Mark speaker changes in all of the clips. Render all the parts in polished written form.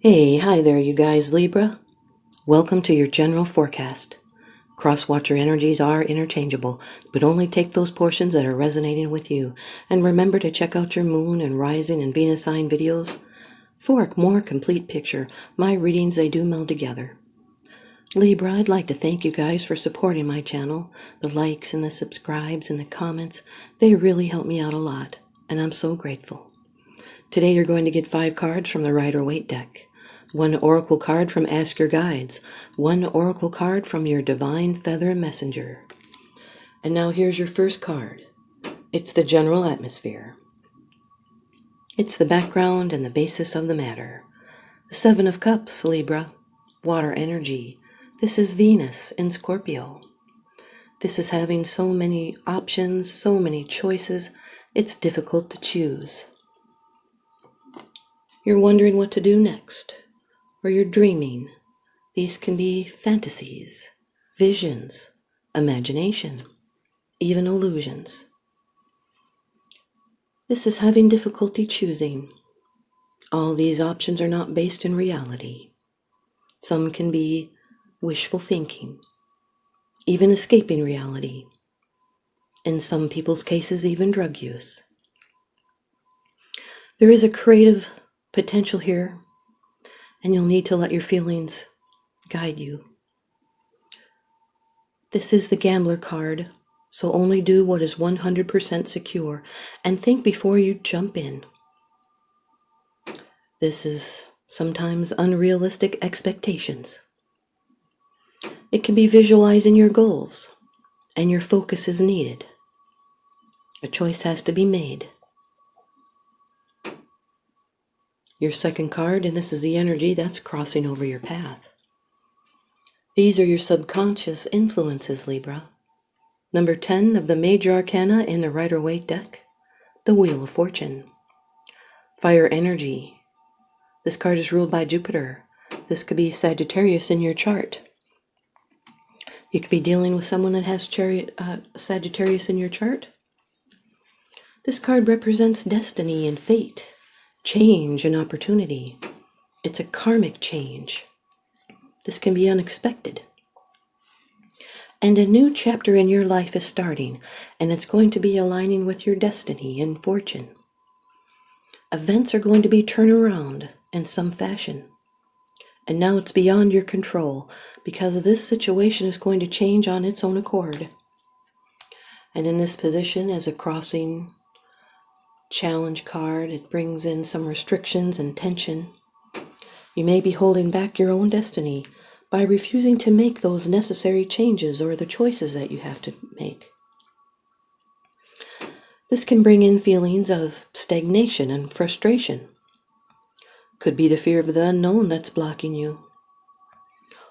Speaker 1: Hi there, you guys, Libra. Welcome to your general forecast. Cross-watcher energies are interchangeable, but only take those portions that are resonating with you. And remember to check out your moon and rising and Venus sign videos. For a more complete picture, my readings, they do meld together. Libra, I'd like to thank you guys for supporting my channel. The likes and the subscribes and the comments, they really help me out a lot, and I'm so grateful. Today you're going to get 5 cards from the Rider-Waite deck. 1 oracle card from Ask Your Guides. 1 oracle card from your Divine Feather Messenger. And now here's your first card. It's the general atmosphere. It's the background and the basis of the matter. The 7 of Cups, Libra. Water energy. This is Venus in Scorpio. This is having so many options, so many choices, it's difficult to choose. You're wondering what to do next. Or you're dreaming. These can be fantasies, visions, imagination, even illusions. This is having difficulty choosing. All these options are not based in reality. Some can be wishful thinking, even escaping reality. In some people's cases, even drug use. There is a creative potential here, and you'll need to let your feelings guide you. This is the gambler card, so only do what is 100% secure and think before you jump in. This is sometimes unrealistic expectations. It can be visualizing your goals, and your focus is needed. A choice has to be made. Your second card, and this is the energy that's crossing over your path. These are your subconscious influences, Libra. Number 10 of the major arcana in the Rider-Waite deck, the Wheel of Fortune. Fire energy. This card is ruled by Jupiter. This could be Sagittarius in your chart. You could be dealing with someone that has Sagittarius in your chart. This card represents destiny and fate, change and opportunity. It's a karmic change. This can be unexpected. And a new chapter in your life is starting, and it's going to be aligning with your destiny and fortune. Events are going to be turned around in some fashion. And now it's beyond your control, because this situation is going to change on its own accord. And in this position, as a crossing challenge card, it brings in some restrictions and tension. You may be holding back your own destiny by refusing to make those necessary changes or the choices that you have to make. This can bring in feelings of stagnation and frustration. Could be the fear of the unknown that's blocking you.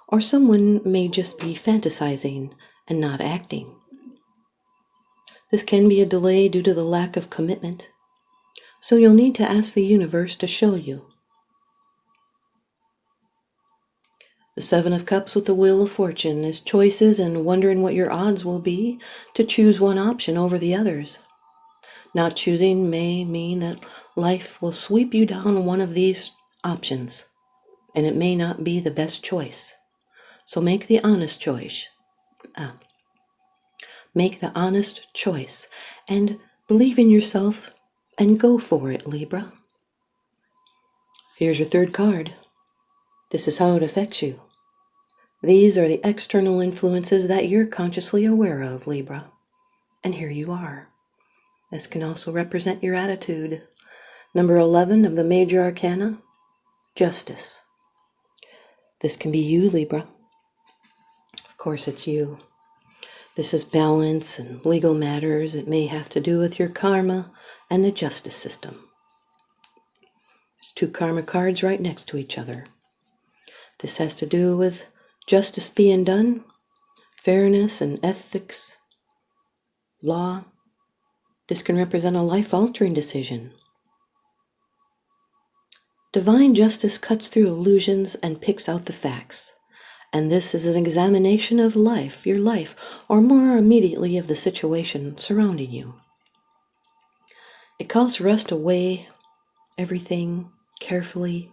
Speaker 1: Or someone may just be fantasizing and not acting. This can be a delay due to the lack of commitment. So you'll need to ask the universe to show you. The 7 of Cups with the Wheel of Fortune is choices and wondering what your odds will be to choose one option over the others. Not choosing may mean that life will sweep you down one of these options, and it may not be the best choice. So make the honest choice. Make the honest choice and believe in yourself and go for it, Libra. Here's your third card. This is how it affects you. These are the external influences that you're consciously aware of, Libra. And here you are. This can also represent your attitude. Number 11 of the major arcana, Justice. This can be you, Libra. Of course, it's you. This is balance and legal matters. It may have to do with your karma and the justice system. There's 2 karma cards right next to each other. This has to do with justice being done, fairness and ethics, law. This can represent a life-altering decision. Divine justice cuts through illusions and picks out the facts. And this is an examination of life, your life, or more immediately of the situation surrounding you. It calls for us to weigh everything carefully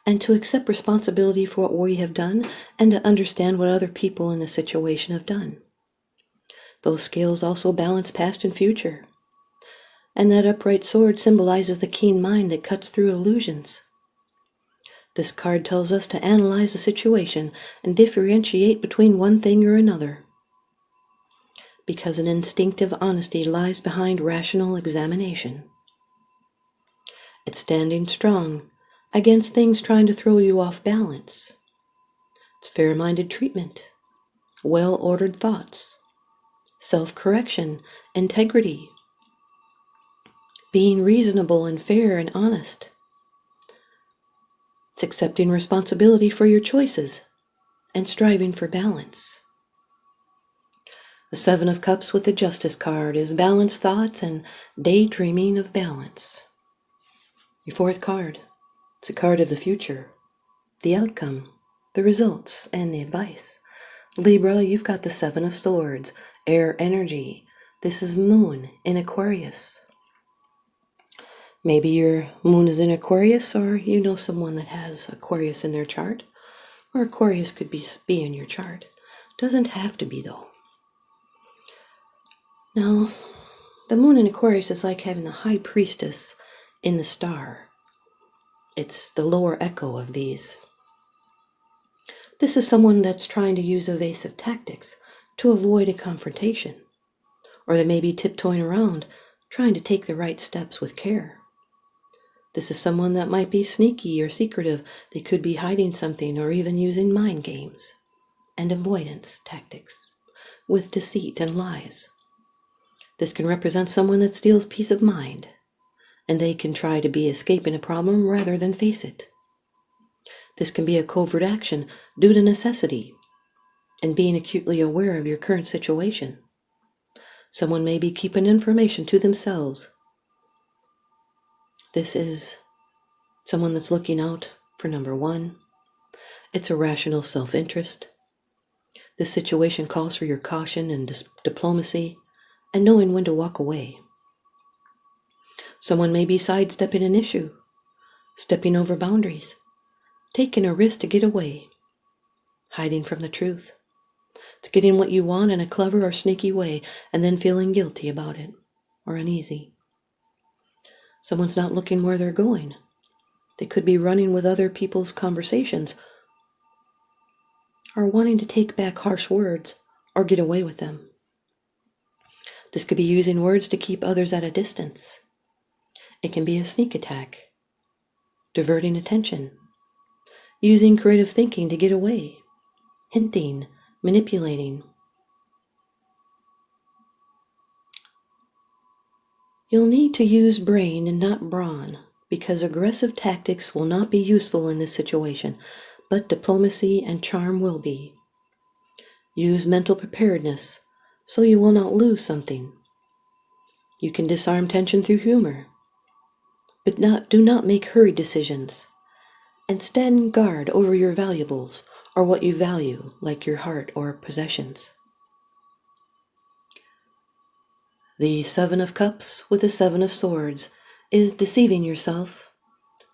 Speaker 1: and to accept responsibility for what we have done and to understand what other people in the situation have done. Those scales also balance past and future. And that upright sword symbolizes the keen mind that cuts through illusions. This card tells us to analyze the situation and differentiate between one thing or another, because an instinctive honesty lies behind rational examination. It's standing strong against things trying to throw you off balance. It's fair-minded treatment, well-ordered thoughts, self-correction, integrity, being reasonable and fair and honest. It's accepting responsibility for your choices and striving for balance. The Seven of Cups with the Justice card is balanced thoughts and daydreaming of balance. Your fourth card, it's a card of the future, the outcome, the results, and the advice. Libra, you've got the Seven of Swords, air energy. This is Moon in Aquarius. Maybe your Moon is in Aquarius, or you know someone that has Aquarius in their chart, or Aquarius could be in your chart. Doesn't have to be, though. Now, the Moon in Aquarius is like having the High Priestess in the star. It's the lower echo of these. This is someone that's trying to use evasive tactics to avoid a confrontation, or they may be tiptoeing around, trying to take the right steps with care. This is someone that might be sneaky or secretive. They could be hiding something or even using mind games and avoidance tactics with deceit and lies. This can represent someone that steals peace of mind, and they can try to be escaping a problem rather than face it. This can be a covert action due to necessity and being acutely aware of your current situation. Someone may be keeping information to themselves. This is someone that's looking out for number one. It's a rational self-interest. This situation calls for your caution and diplomacy and knowing when to walk away. Someone may be sidestepping an issue, stepping over boundaries, taking a risk to get away, hiding from the truth. It's getting what you want in a clever or sneaky way and then feeling guilty about it or uneasy. Someone's not looking where they're going. They could be running with other people's conversations or wanting to take back harsh words or get away with them. This could be using words to keep others at a distance. It can be a sneak attack, diverting attention, using creative thinking to get away, hinting, manipulating. You'll need to use brain and not brawn, because aggressive tactics will not be useful in this situation, but diplomacy and charm will be. Use mental preparedness so you will not lose something. You can disarm tension through humor, but do not make hurried decisions, and stand guard over your valuables or what you value, like your heart or possessions. The Seven of Cups with the Seven of Swords is deceiving yourself,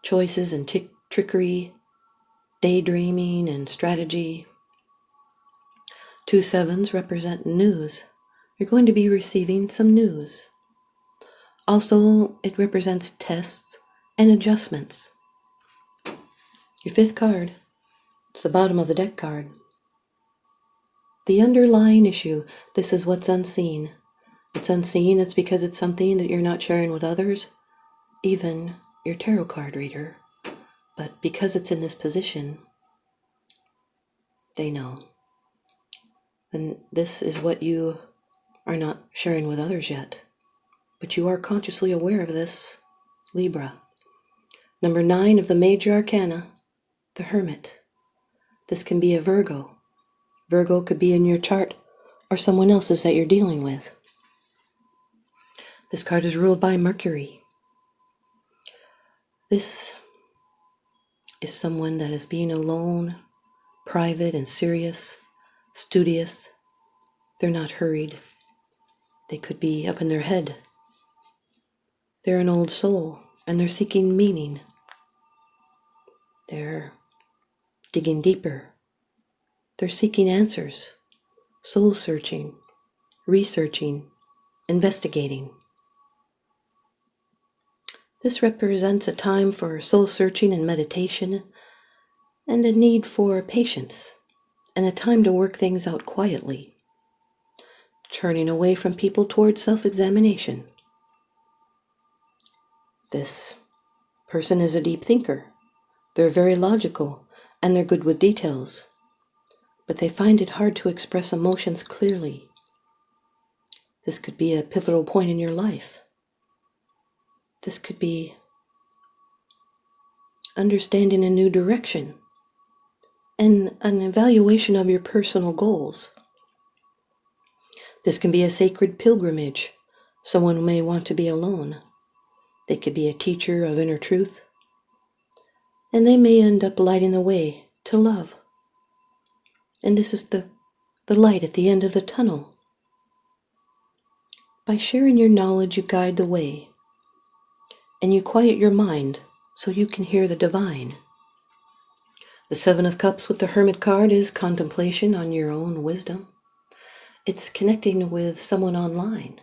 Speaker 1: choices and trickery, daydreaming and strategy. 2 sevens represent news. You're going to be receiving some news. Also, it represents tests and adjustments. Your fifth card, it's the bottom of the deck card. The underlying issue, this is what's unseen. It's unseen, it's because it's something that you're not sharing with others, even your tarot card reader. But because it's in this position, they know. Then this is what you are not sharing with others yet. But you are consciously aware of this, Libra. Number 9 of the major arcana, the Hermit. This can be a Virgo. Virgo could be in your chart or someone else's that you're dealing with. This card is ruled by Mercury. This is someone that is being alone, private and serious, studious. They're not hurried. They could be up in their head. They're an old soul, and they're seeking meaning. They're digging deeper. They're seeking answers, soul searching, researching, investigating. This represents a time for soul searching and meditation, and a need for patience, and a time to work things out quietly, turning away from people towards self-examination. This person is a deep thinker. They're very logical, and they're good with details, but they find it hard to express emotions clearly. This could be a pivotal point in your life. This could be understanding a new direction and an evaluation of your personal goals. This can be a sacred pilgrimage. Someone may want to be alone. They could be a teacher of inner truth, and they may end up lighting the way to love. And this is the light at the end of the tunnel. By sharing your knowledge, you guide the way, and you quiet your mind so you can hear the divine. The Seven of Cups with the Hermit card is contemplation on your own wisdom. It's connecting with someone online.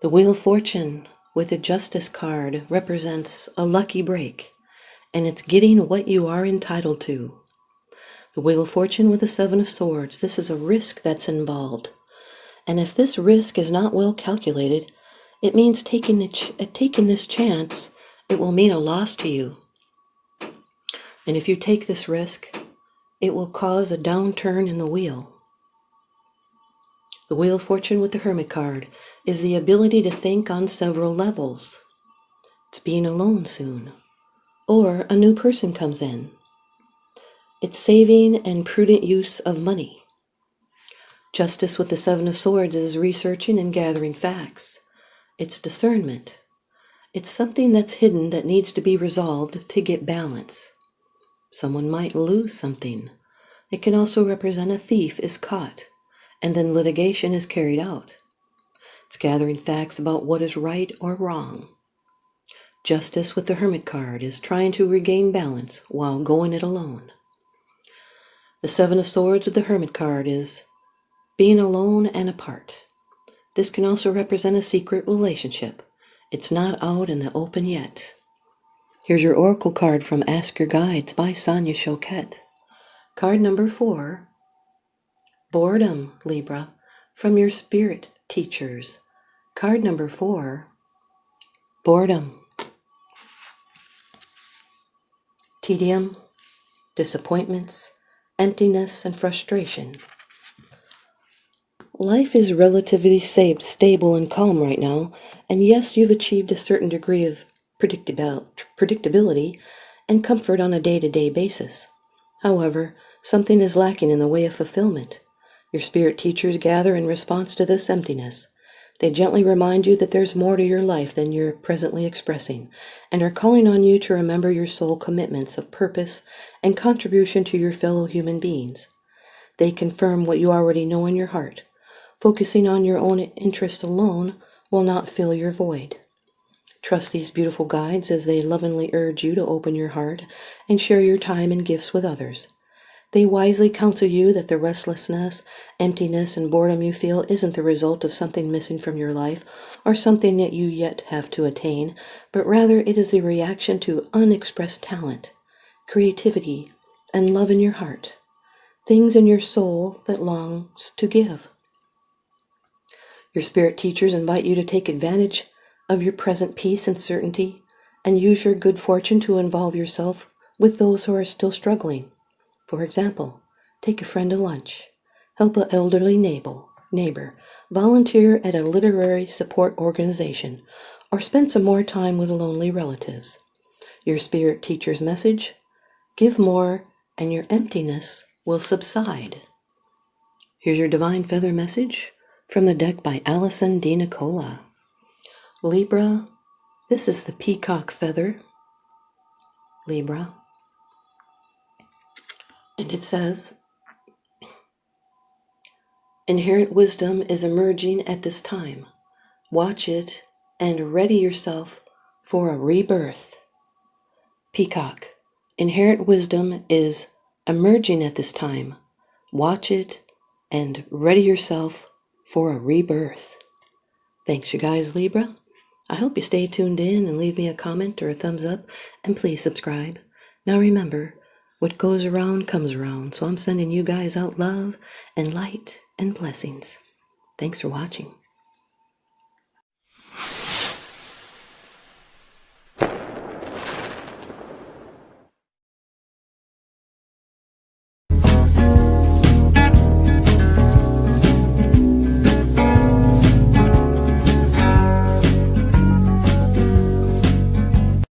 Speaker 1: The Wheel of Fortune with the Justice card represents a lucky break, and it's getting what you are entitled to. The Wheel of Fortune with the Seven of Swords, this is a risk that's involved. And if this risk is not well calculated, it means taking this chance, it will mean a loss to you. And if you take this risk, it will cause a downturn in the wheel. The Wheel of Fortune with the Hermit card is the ability to think on several levels. It's being alone soon, or a new person comes in. It's saving and prudent use of money. Justice with the Seven of Swords is researching and gathering facts. It's discernment. It's something that's hidden that needs to be resolved to get balance. Someone might lose something. It can also represent a thief is caught, and then litigation is carried out. It's gathering facts about what is right or wrong. Justice with the Hermit card is trying to regain balance while going it alone. The Seven of Swords with the Hermit card is being alone and apart. This can also represent a secret relationship. It's not out in the open yet. Here's your Oracle card from Ask Your Guides by Sonia Choquette. Card number 4, Boredom, Libra, from your spirit teachers. Card number 4, Boredom. Tedium, disappointments, emptiness, and frustration. Life is relatively stable and calm right now, and yes, you've achieved a certain degree of predictability and comfort on a day-to-day basis. However, something is lacking in the way of fulfillment. Your spirit teachers gather in response to this emptiness. They gently remind you that there's more to your life than you're presently expressing, and are calling on you to remember your soul commitments of purpose and contribution to your fellow human beings. They confirm what you already know in your heart. Focusing on your own interest alone will not fill your void. Trust these beautiful guides as they lovingly urge you to open your heart and share your time and gifts with others. They wisely counsel you that the restlessness, emptiness, and boredom you feel isn't the result of something missing from your life or something that you yet have to attain, but rather it is the reaction to unexpressed talent, creativity, and love in your heart, things in your soul that longs to give. Your spirit teachers invite you to take advantage of your present peace and certainty and use your good fortune to involve yourself with those who are still struggling. For example, take a friend to lunch, help an elderly neighbor, volunteer at a literary support organization, or spend some more time with lonely relatives. Your spirit teacher's message: give more and your emptiness will subside. Here's your divine feather message from the deck by Allison D. Nicola. Libra, this is the peacock feather. Libra. And it says, inherent wisdom is emerging at this time. Watch it and ready yourself for a rebirth. Peacock. Inherent wisdom is emerging at this time. Watch it and ready yourself for a rebirth. Thanks, you guys, Libra. I hope you stay tuned in and leave me a comment or a thumbs up, and please subscribe. Now remember, what goes around comes around, so I'm sending you guys out love and light and blessings. Thanks for watching.